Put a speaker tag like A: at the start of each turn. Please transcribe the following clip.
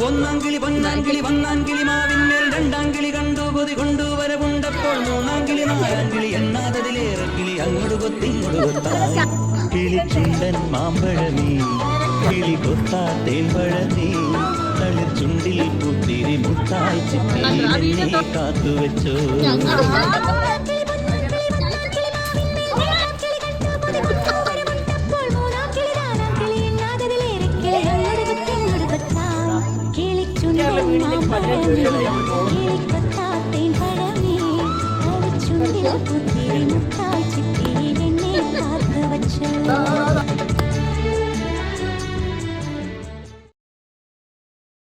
A: ഒന്നാങ്കിളി പൊന്നാങ്കിളി വന്നാങ്കിളി മാവിന്മേൽ രണ്ടാങ്കിളി കണ്ടു കൊതി കൊണ്ടുവരവുണ്ടപ്പോൾ മൂന്നാങ്കിളി നാലാങ്കിളി എണ്ണാതതിലേറെ കിളി അങ്ങോട്ട് കൊത്തിങ്ങോട്ട് കൊത്താ കിളിച്ചുണ്ടൻ മാമ്പഴമേ കിളി കൊത്താ തേൻപഴമേ തളിർചുണ്ടിൽ പുത്തിരി മുത്തായി ചിപ്പിനെ കാത്തുവെച്ചോ
B: ചുണ്ടിൽ പുത്തിരി മുത്തായി ചിപ്പിനെ കാത്തുവെച്ചോ